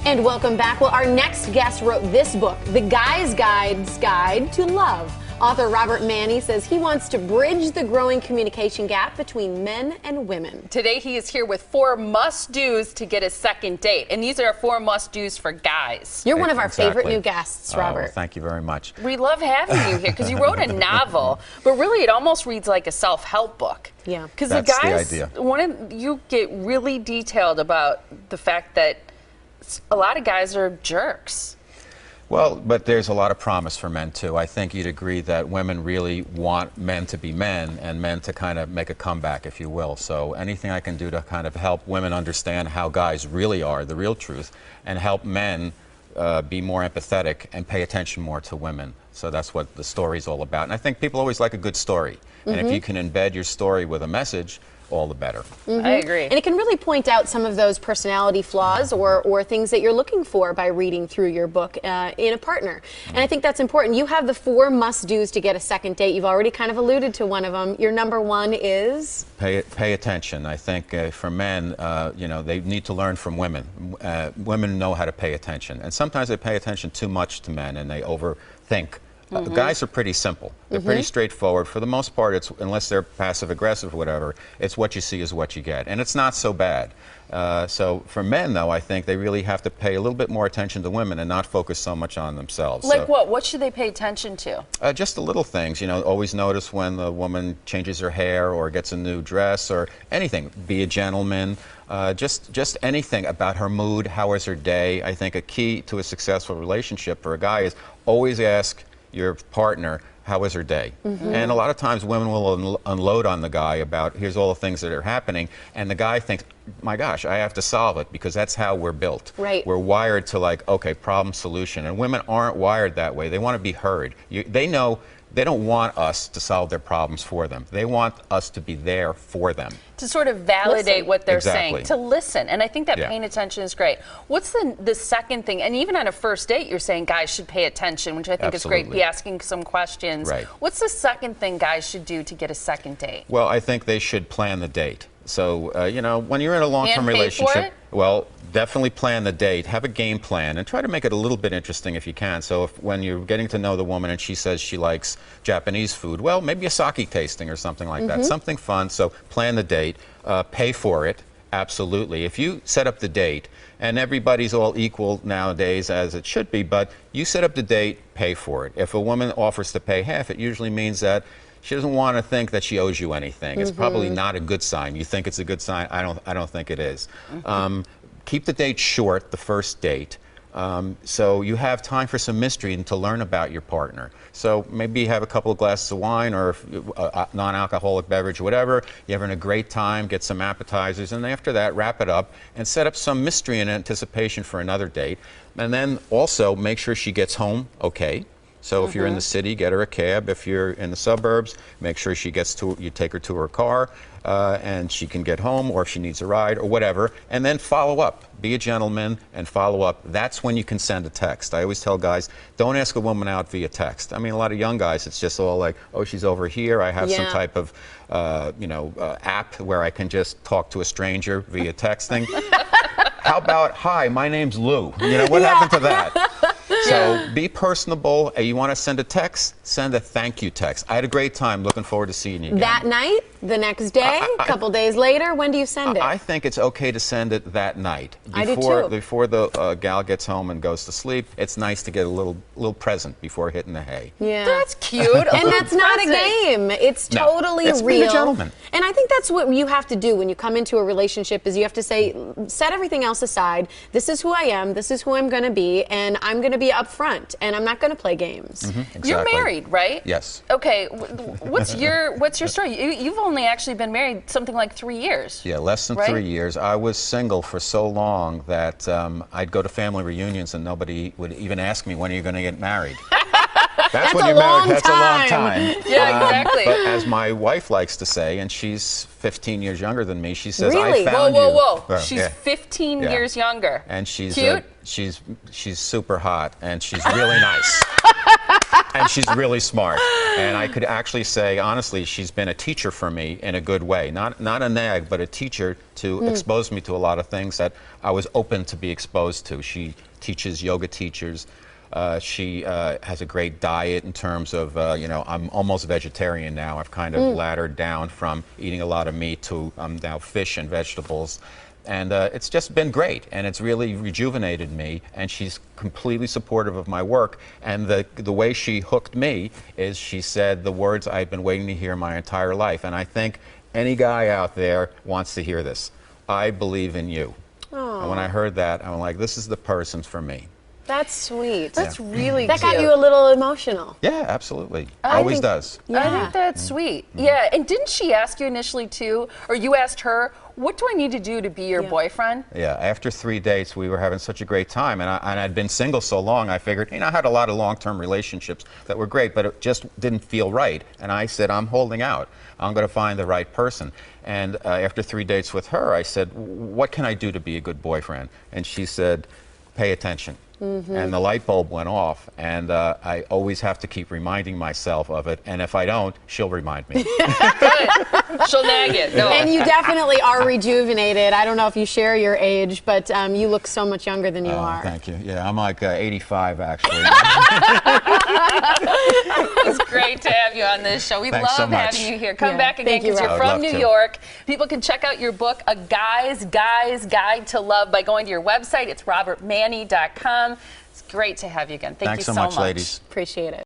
And welcome back. Well, our next guest wrote this book, The Guy's Guide to Love. Author Robert Manni says he wants to bridge the growing communication gap between men and women. Today he is here with 4 must-dos to get a second date. And these are 4 must-dos for guys. You're one of our favorite new guests, Robert. Well, thank you very much. We love having you here because you wrote a novel, but really it almost reads like a self-help book. Yeah. Because the guys, you get really detailed about the fact that a lot of guys are jerks. Well, but there's a lot of promise for men, too. I think you'd agree that women really want men to be men and men to kind of make a comeback, if you will. So anything I can do to kind of help women understand how guys really are, the real truth, and help men be more empathetic and pay attention more to women. So that's what the story's all about. And I think people always like a good story. And if you can embed your story with a message, all the better. I agree. And it can really point out some of those personality flaws or things that you're looking for by reading through your book in a partner. And I think that's important. You have the 4 must-dos to get a second date. You've already kind of alluded to one of them. Your number 1 is? Pay attention. I think for men, you know, they need to learn from women. Women know how to pay attention. And sometimes they pay attention too much to men and they overthink. Guys are pretty simple. They're pretty straightforward. For the most part, it's, unless they're passive-aggressive or whatever, it's what you see is what you get. And it's not so bad. So for men, though, I think they really have to pay a little bit more attention to women and not focus so much on themselves. Like what? What should they pay attention to? Just the little things. You know, always notice when the woman changes her hair or gets a new dress or anything. Be a gentleman. Just anything about her mood. How is her day? I think a key to a successful relationship for a guy is always ask your partner, how is her day? And a lot of times women will unload on the guy about, here's all the things that are happening, and the guy thinks, my gosh, I have to solve it, because that's how we're built. Right. We're wired to, like, okay, problem, solution, and women aren't wired that way. They want to be heard. They know they don't want us to solve their problems for them. They want us to be there for them. To sort of validate what they're saying, to listen. And I think that paying attention is great. What's the second thing? And even on a first date, you're saying guys should pay attention, which I think is great. Be asking some questions. Right. What's the second thing guys should do to get a second date? Well, I think they should plan the date. So, you know, when you're in a long-term relationship, for it? well, definitely plan the date, have a game plan, and try to make it a little bit interesting if you can. So when you're getting to know the woman and she says she likes Japanese food, well, maybe a sake tasting or something like that, something fun. So plan the date, pay for it, absolutely. If you set up the date, and everybody's all equal nowadays, as it should be, but you set up the date, pay for it. If a woman offers to pay half, it usually means that she doesn't want to think that she owes you anything. It's probably not a good sign. You think it's a good sign? I don't think it is. Keep the date short, the first date, so you have time for some mystery and to learn about your partner. So maybe have a couple of glasses of wine or a non-alcoholic beverage, whatever. You're having a great time, get some appetizers, and after that, wrap it up and set up some mystery and anticipation for another date. And then also make sure she gets home okay. So if you're in the city, get her a cab. If you're in the suburbs, make sure she gets to, you take her to her car and she can get home, or if she needs a ride or whatever, and then follow up. Be a gentleman and follow up. That's when you can send a text. I always tell guys, don't ask a woman out via text. I mean, a lot of young guys, it's just all like, oh, she's over here. I have some type of, app where I can just talk to a stranger via texting. How about, hi, my name's Lou? You know, what happened to that? So be personable. You want to send a text? Send a thank you text. I had a great time. Looking forward to seeing you again. That night? The next day? A couple days later? When do you send it? I think it's okay to send it that night. I do too. Before the gal gets home and goes to sleep, it's nice to get a little present before hitting the hay. Yeah. That's cute. And that's not a game. It's totally it's real. Being a gentleman. And I think that's what you have to do when you come into a relationship, is you have to say, set everything else aside. This is who I am. This is who I'm going to be. And I'm going to be upfront. And I'm not going to play games. Exactly. You're married, right? Yes. Okay. What's your story? You've only actually been married something like 3 years. Yeah, less than 3 years. I was single for so long that I'd go to family reunions and nobody would even ask me, when are you going to get married? That's when you're married. That's a long time. Yeah, exactly. But as my wife likes to say, and she's 15 years younger than me, she says, really? I found you. Whoa. She's 15 years younger. And she's cute. She's super hot, and she's really nice. And she's really smart. And I could actually say, honestly, she's been a teacher for me in a good way. Not a nag, but a teacher to expose me to a lot of things that I was open to be exposed to. She teaches yoga teachers. She has a great diet in terms of, you know, I'm almost vegetarian now. I've kind of laddered down from eating a lot of meat to now fish and vegetables. And it's just been great, and it's really rejuvenated me, and she's completely supportive of my work. And the way she hooked me is she said the words I've been waiting to hear my entire life. And I think any guy out there wants to hear this. I believe in you. Aww. And when I heard that, I'm like, this is the person for me. That's sweet. That's really That cute. got you a little emotional. Yeah, absolutely. Always does. Yeah. I think that's sweet. Yeah, and didn't she ask you initially too, or you asked her, what do I need to do to be your boyfriend? Yeah, after 3 dates, we were having such a great time, and I'd been single so long, I figured, you know, I had a lot of long-term relationships that were great, but it just didn't feel right. And I said, I'm holding out. I'm going to find the right person. And after 3 dates with her, I said, what can I do to be a good boyfriend? And she said, pay attention. And the light bulb went off, and I always have to keep reminding myself of it, and if I don't, she'll remind me. Good. She'll nag it. No. And you definitely are rejuvenated. I don't know if you share your age, but you look so much younger than you are. Thank you. Yeah, I'm like 85, actually. It's great to have you on this show. We Thanks love so much. having you here. Come back again Thank you, because you're Rob. from I'd love New to. York. People can check out your book, A Guy's Guide to Love, by going to your website. It's robertmanni.com. It's great to have you again. Thank Thanks you so much, ladies. Appreciate it.